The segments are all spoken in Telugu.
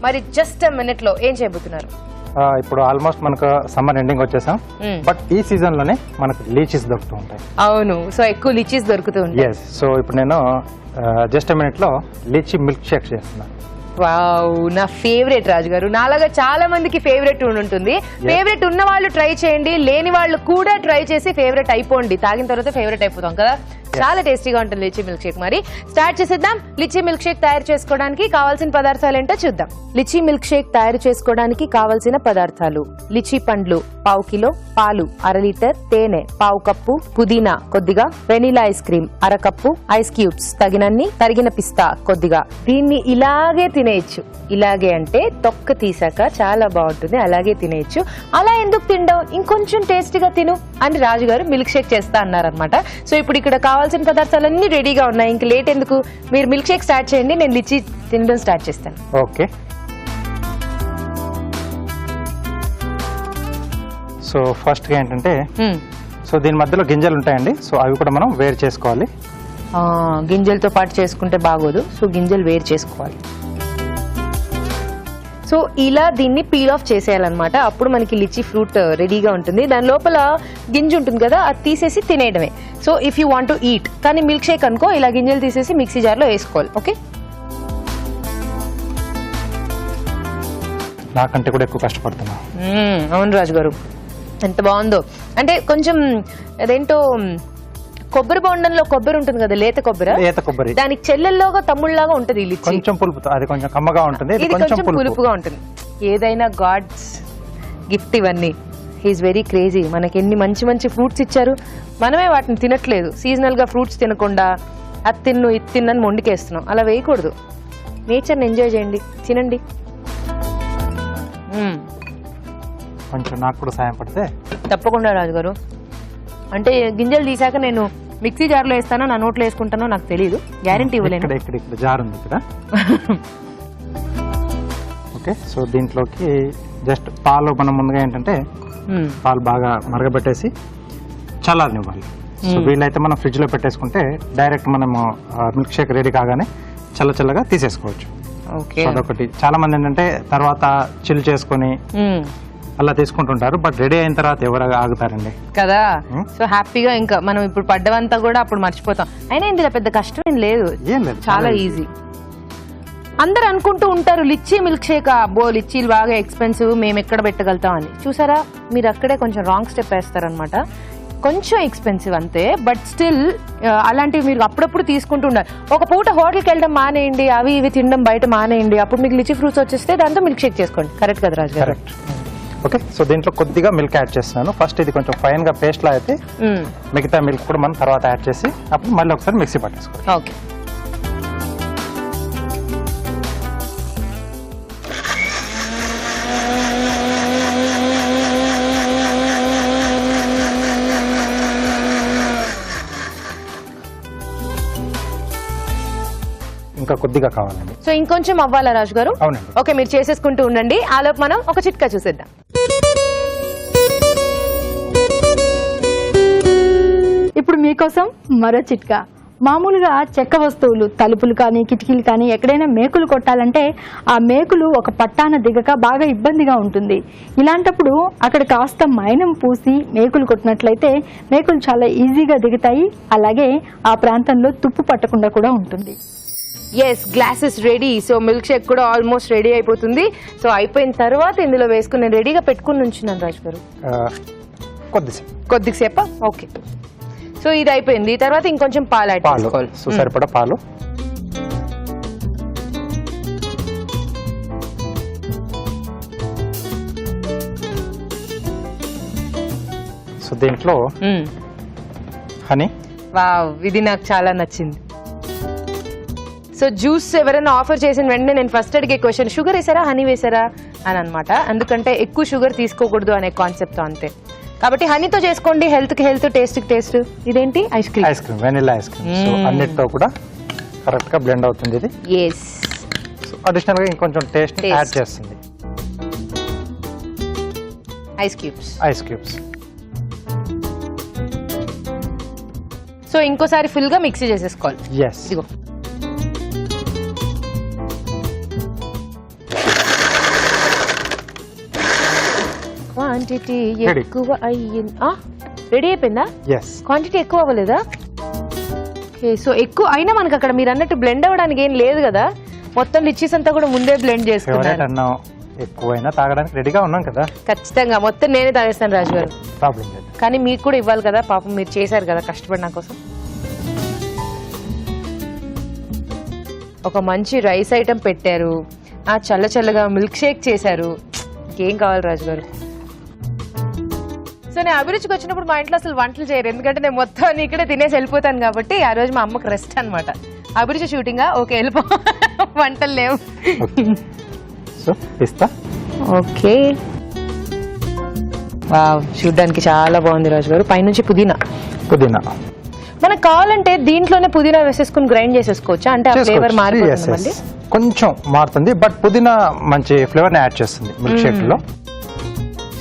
మరి జస్ట్ మినిట్ లో ఏం చేయబోతున్నారు? ఇప్పుడు ఆల్మోస్ట్ మనకు సమ్మర్ ఎండింగ్ వచ్చేసాం, బట్ ఈ సీజన్ లోనే మనకు లీచీస్ దొరుకుతూ ఉంటాయి. అవును, సో ఎక్కువ లీచీస్ దొరుకుతూ ఉంటాయి. సో ఇప్పుడు నేను జస్ట్ మినిట్ లో లీచీ మిల్క్ షేక్ చేస్తున్నాను. వావ్, నా ఫేవరెట్ రాజు గారు. నాలాగా చాలా మందికి ఫేవరెట్ ఉంటుంది. ఫేవరెట్ ఉన్న వాళ్ళు ట్రై చేయండి, లేని వాళ్ళు కూడా ట్రై చేసి ఫేవరెట్ అయిపోండి. తాగిన తర్వాత ఫేవరెట్ అయిపోతాం కదా. చాలా టేస్టీగా ఉంటుంది లిచీ మిల్క్ షేక్. మరి స్టార్ట్ చేసేద్దాం. లిచీ మిల్క్ షేక్ తయారు చేసుకోవడానికి కావాల్సిన పదార్థాలు ఏంటో చూద్దాం. లిచీ మిల్క్ షేక్ తయారు చేసుకోవడానికి కావాల్సిన పదార్థాలు: లిచీ పండ్లు పావు కిలో, పాలు 1/2 లీటర్, తేనె పావు కప్పు, పుదీనా కొద్దిగా, vanilla ice cream 1/2 cup, ice cubes తగినన్ని, తరిగిన పిస్తా కొద్దిగా. దీన్ని ఇలాగే తినేయచ్చు. ఇలాగే అంటే తొక్క తీసాక చాలా బాగుంటుంది, అలాగే తినేయచ్చు. అలా ఎందుకు తినడం, ఇంకొంచెం టేస్టీగా తిను అని రాజుగారు మిల్క్ షేక్ చేస్తా అన్నారనమాట. సో ఇప్పుడు ఇక్కడ కావాల్సిన పదార్థాలన్నీ రెడీగా ఉన్నాయి. ఇంక లేట్ ఎందుకు, మీరు మిల్క్ షేక్ స్టార్ట్ చేయండి, నేను లిచీ తినడం స్టార్ట్ చేస్తాను. ఓకే, సో ఫస్ట్ గా ఏంటంటే సో దీని మధ్యలో గింజలు ఉంటాయండి, సో అవి కూడా మనం వేరు చేసుకోవాలి. గింజలతో పాటు చేసుకుంటే బాగోదు, సో గింజలు వేరు చేసుకోవాలి. సో ఇలా దీన్ని పీల్ ఆఫ్ చేసేయాలన్నమాట. అప్పుడు మనకి లిచీ ఫ్రూట్ రెడీగా ఉంటుంది. దాని లోపల గింజ ఉంటుంది కదా, అది తీసేసి తినేయడమే. So if you want to eat, కానీ మిల్క్ షేక్ అనుకో ఇలా గింజలు తీసేసి మిక్సీ జార్లో వేసుకోవాలి. ఓకే, నాకంటే కూడా ఎక్కువ కష్టపడుతున్నా. అవును రాజు గారు, ఎంత బాగుందో. అంటే కొంచెం అదేంటో కొబ్బరి బొండంలో కొబ్బరి ఉంటుంది కదా, లేత కొబ్బరి, దానికి చెల్లెల్లోగా తమ్ముళ్లాగా ఉంటుంది. కొంచెం పులుపు, అది కొంచెం కమ్మగా ఉంటుంది, ఇది కొంచెం పులుపుగా ఉంటుంది. ఏదైనా గాడ్స్ గిఫ్ట్ ఇవన్నీ. He is very crazy. మనకి ఎన్ని మంచి మంచి ఫ్రూట్స్ ఇచ్చారు, మనమే వాటిని తినట్లేదు. సీజనల్ గా ఫ్రూట్స్ తినకుండా అది తిన్ను ఇది తిన్నని మొండికేస్తున్నాం. అలా వేయకూడదు. నేచర్ని ఎంజాయ్ చేయండి, తినండి. కొంచెం నాకు కూడా సాయం పడితే. తప్పకుండా రాజుగారు. అంటే గింజలు తీసాక నేను మిక్సీ జార్లో వేస్తానో నా నోట్లో వేసుకుంటానో నాకు తెలియదు, గ్యారంటీ ఇవ్వలేను. ఇక్కడ జార్ ఉంది ఇక్కడ. ఓకే, సో దీంట్లోకి జస్ట్ పాలు మనం ముందుగా ఏంటంటే పాలు బాగా మరగబెట్టేసి చల్లారనివ్వాలి. సో వీళ్ళైతే మనం ఫ్రిడ్జ్ లో పెట్టేసుకుంటే డైరెక్ట్ మనము మిల్క్ షేక్ రెడీ కాగానే చల్లగా తీసేసుకోవచ్చు. అదొకటి. చాలా మంది ఏంటంటే తర్వాత చిల్ చేసుకుని అలా తీసుకుంటుంటారు, బట్ రెడీ అయిన తర్వాత ఎవరు ఆగుతారండి కదా. సో హ్యాపీగా ఇంకా మనం ఇప్పుడు పడ్డవంతా కూడా అప్పుడు మర్చిపోతాం. అయినా ఇందులో పెద్ద కష్టం ఏం లేదు, చాలా ఈజీ. అందరు అనుకుంటూ ఉంటారు లిచ్చీ మిల్క్ షేక్, అబ్బో లిచ్చీలు బాగా ఎక్స్పెన్సివ్, మేము ఎక్కడ పెట్టగలుగుతాం అని. చూసారా, మీరు అక్కడే కొంచెం రాంగ్ స్టెప్ వేస్తారనమాట. కొంచెం ఎక్స్పెన్సివ్ అంతే, బట్ స్టిల్ అలాంటివి మీరు అప్పుడప్పుడు తీసుకుంటూ ఉండాలి. ఒక పూట హోటల్కి వెళ్ళడం మానేయండి, అవి ఇవి తినడం బయట మానేయండి, అప్పుడు మీకు లిచీ ఫ్రూట్స్ వచ్చేస్తే దాంతో మిల్క్ షేక్ చేసుకోండి. కరెక్ట్ కదా రాజు గారు? ఓకే, సో దీంట్లో కొద్దిగా మిల్క్ యాడ్ చేస్తున్నాను. ఫస్ట్ ఇది కొంచెం ఫైన్ గా పేస్ట్ లా అయితే మిగతా మిల్క్ కూడా మనం తర్వాత యాడ్ చేసి అప్పుడు మళ్ళీ ఒకసారి మిక్సీ పట్టేసుకోవాలి. ఓకే, ఇంకా కొద్దిగా కావాలండి. సో ఇంకొంచెం అవ్వాలా రాజు గారు? అవునండి. ఓకే, మీరు చేసేసుకుంటూ ఉండండి. ఆలోపు మనం ఒక చిట్కా చూసేద్దాం. ఇప్పుడు మీకోసం మరో చిట్కా. మామూలుగా చెక్క వస్తువులు, తలుపులు కానీ కిటికీలు కానీ ఎక్కడైనా మేకులు కొట్టాలంటే ఆ మేకులు ఒక పట్టాన దిగక బాగా ఇబ్బందిగా ఉంటుంది. ఇలాంటప్పుడు అక్కడ కాస్త మైనం పూసి మేకులు కొట్టినట్లయితే మేకులు చాలా ఈజీగా దిగుతాయి, అలాగే ఆ ప్రాంతంలో తుప్పు పట్టకుండా కూడా ఉంటుంది. Yes, glasses ready. So milkshake కూడా ఆల్మోస్ట్ రెడీ అయిపోతుంది. సో అయిపోయిన తర్వాత ఇందులో వేసుకుని నేను రెడీగా పెట్టుకుని ఉంచున్నాను రాజు గారు. కొద్దిసేపా? ఓకే, సో ఇది అయిపోయింది. తర్వాత ఇంకొంచెం పాలు యాడ్ చేసుకోవాలి. సో సరిపడా పాలు. సో దీంట్లో హనీ. వావ్, ఇది నాకు చాలా నచ్చింది. సో జ్యూస్ ఎవరైనా ఆఫర్ చేసిన వెంటనే నేను ఫస్ట్ అడిగే క్వశ్చన్, షుగర్ వేసారా హనీ వేసారా అని అనమాట. ఎందుకంటే ఎక్కువ షుగర్ తీసుకోకూడదు అనే కాన్సెప్ట్ అంతే. కాబట్టి హనీతో చేసుకోండి, హెల్త్ కి హెల్త్, టేస్ట్ కి టేస్ట్. ఇదేంటి? Ice cream, vanilla ice cream. So అన్నిటితో కూడా కరెక్ట్ గా బ్లెండ్ అవుతుంది ఇది. ఎస్, సో అడిషనల్ గా ఇంకొంచెం టేస్ట్ యాడ్ చేస్తుంది. Ice cubes. సో ఇంకోసారి ఫుల్ గా మిక్సీ చేసేసుకోవాలి. ఎస్. ఇదిగో క్వాంటిటీ ఎక్కువ అయ్యింది. రెడీ అయిపోయిందా? ఎస్. క్వాంటిటీ ఎక్కువ అవ్వలేదా? ఓకే, సో ఎక్కువ అయినా మనకి అక్కడ మీరు అన్నట్టు బ్లెండ్ అవ్వడానికి ఏం లేదు కదా, మొత్తం లిచీస్ అంతా కూడా ముందే బ్లెండ్ చేసుకున్నారు. అన్నం ఎక్కువైనా తాగడానికి రెడీగా ఉన్నాం కదా. ఖచ్చితంగా మొత్తం నేనే తాగేస్తాను రాజు గారు. ప్రాబ్లం లేదు, కానీ మీకు కూడా ఇవ్వాలి కదా, పాపం మీరు చేశారు కదా కష్టపడి నా కోసం. ఒక మంచి రైస్ ఐటమ్ పెట్టారు, చల్ల చల్లగా మిల్క్ షేక్ చేశారు, ఇంకేం కావాలి రాజు గారు? సో నేను అభిరుచికి వచ్చినప్పుడు మా ఇంట్లో అసలు వంటలు చేయరు, ఎందుకంటే నేను మొత్తం ఇక్కడే తినేసి వెళ్ళిపోతాను కాబట్టి. ఆ రోజు మా అమ్మకి రెస్ట్ అనమాట. అభిరుచి షూటింగా ఓకే వెళ్ళిపో, వంటలు లేవు. సో పిస్తా. ఓకే, వావ్, చూడ్డానికి చాలా బాగుంది రాజు గారు. పైనుంచి పుదీనా. మనకు కావాలంటే దీంట్లోనే పుదీనా వేసేసుకుని గ్రైండ్ చేసేసుకోవచ్చా? అంటే ఆ ఫ్లేవర్ మారిపోతుంది, కొంచెం మారుతుంది, బట్ పుదీనా మంచి ఫ్లేవర్ ని యాడ్ చేస్తుంది మిల్క్ షేక్ లో.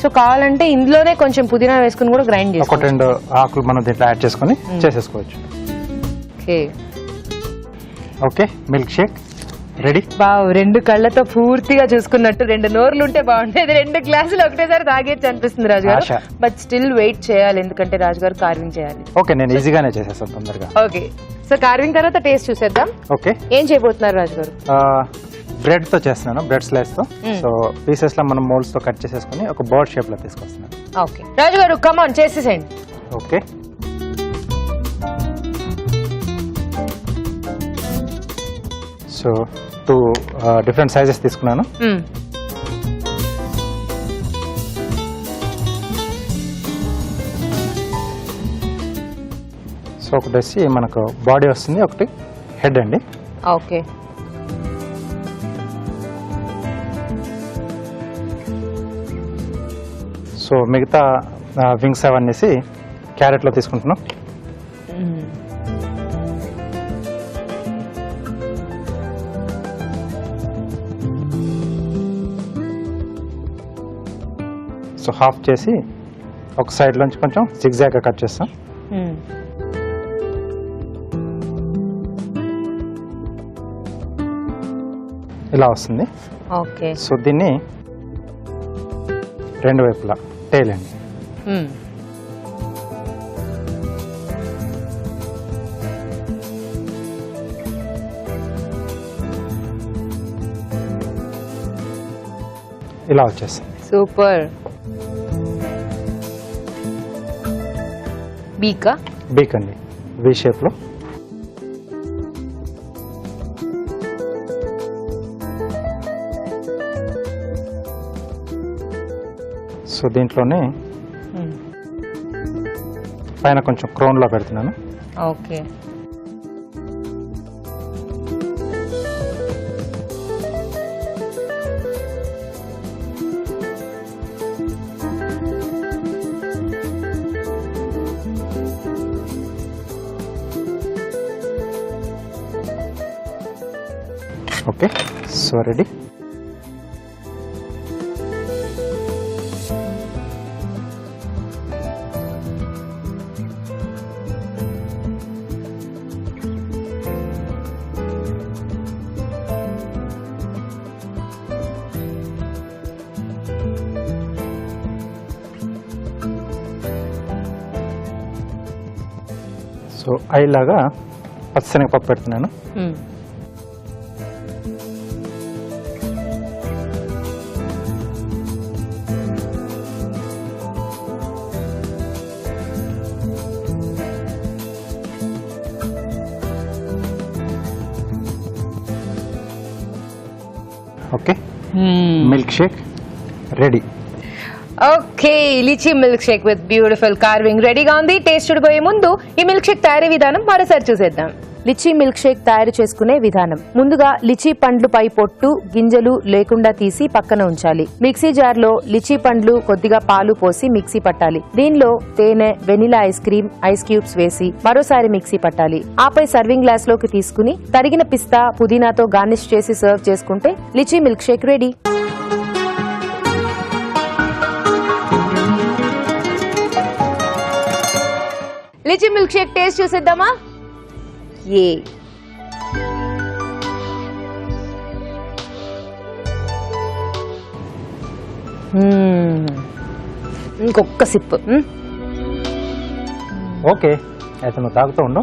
సో కావాలంటే ఇందులోనే కొంచెం పుదీనా వేసుకుని కూడా గ్రైండ్ చేసుకోవచ్చు. 1-2 ఆకులు మనం దీంట్లో యాడ్ చేసుకుని చేసేసుకోవచ్చు. Okay okay, milk shake ready. బావ్, 2 కళ్ళతో పూర్తిగా చూసుకున్నట్టు 2 నోర్లు ఉంటే బాగుండేది. 2 గ్లాసులు ఒకటేసారి తాగేచ్చు అనిపిస్తుంది రాజు గారు. బట్ స్టిల్ వెయిట్ చేయాలి, ఎందుకంటే రాజు గారు కార్వింగ్ చేయాలి. ఓకే, నేను ఈజీగానే చేసేస్తాను తొందరగా. ఓకే, సో కార్వింగ్ తర్వాత టేస్ట్ చూసేద్దాం. ఓకే, ఏం చేయబోతున్నారు రాజు గారు? బ్రెడ్ తో చేస్తున్నాను, బ్రెడ్ స్లైస్ తో. సో పీసెస్ లో మనం మోల్డ్స్ తో కట్ చేసేసుకుని ఒక బర్డ్ షేప్ లో తీసుకొస్తున్నాను. ఓకే రాజు గారు, కమ్ ఆన్ చేసేసేయండి. ఓకే, సో 2 డిఫరెంట్ సైజెస్ తీసుకున్నాను. సో ఒకటి వచ్చి మనకు బాడీ వస్తుంది, ఒకటి హెడ్ అండి. ఓకే, సో మిగతా వింగ్స్ అవన్నీ క్యారెట్ లో తీసుకుంటున్నాం. సో హాఫ్ చేసి ఒక సైడ్ నుంచి కొంచెం సిగ్జాగ్ గా కట్ చేస్తాం. ఇలా వస్తుంది. ఓకే, సో దీన్ని 2 వైపులా టైల్ అండి. ఇలా వచ్చేస్తుంది. సూపర్. బీక్ అండి, వి షేప్ లో. సో దీంట్లోనే పైన కొంచెం క్రౌన్ లో పెడుతున్నాను. Okay, okay, so ready. So ఐలాగా పచ్చశనగపప్పు పెడుతున్నాను. Okay, milk shake ready. Okay, litchi milk shake with beautiful carving రెడీగా ఉంది. టేస్ట్ చూడబోయే ముందు ఈ మిల్క్ షేక్ తయారీ విధానం మరోసారి చూసేద్దాం. లిచీ మిల్క్ షేక్ తయారు చేసుకునే విధానం. ముందుగా లిచీ పండ్లు పై పొట్టు గింజలు లేకుండా తీసి పక్కన ఉంచాలి. మిక్సీ జార్ లో లిచీ పండ్లు కొద్దిగా పాలు పోసి మిక్సీ పట్టాలి. దీనిలో తేనె vanilla ice cream ice cubes వేసి మరోసారి మిక్సీ పట్టాలి. ఆపై సర్వింగ్ గ్లాస్ లోకి తీసుకుని తరిగిన పిస్తా పుదీనాతో గార్నిష్ చేసి సర్వ్ చేసుకుంటే lychee milk shake ready. Lychee milk Sheikh taste చూసేద్దామా? ఏ ఇంకొక సిప్. ఓకే, అయితే నువ్వు తాగుతూ ఉండు.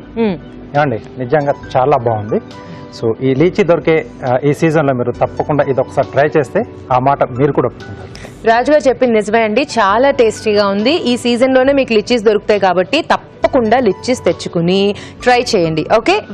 ఏమండి, నిజంగా చాలా బాగుంది. సో ఈ లీచీ దొరికే ఈ సీజన్లో మీరు తప్పకుండా ఇది ఒకసారి ట్రై చేస్తే ఆ మాట మీరు కూడా ఒప్పుకుంటారు. రాజుగారు చెప్పింది నిజమే అండి, చాలా టేస్టీగా ఉంది. ఈ సీజన్ లోనే మీకు లిచ్చీస్ దొరుకుతాయి కాబట్టి తప్పకుండా లిచ్చీస్ తెచ్చుకుని ట్రై చేయండి. ఓకే.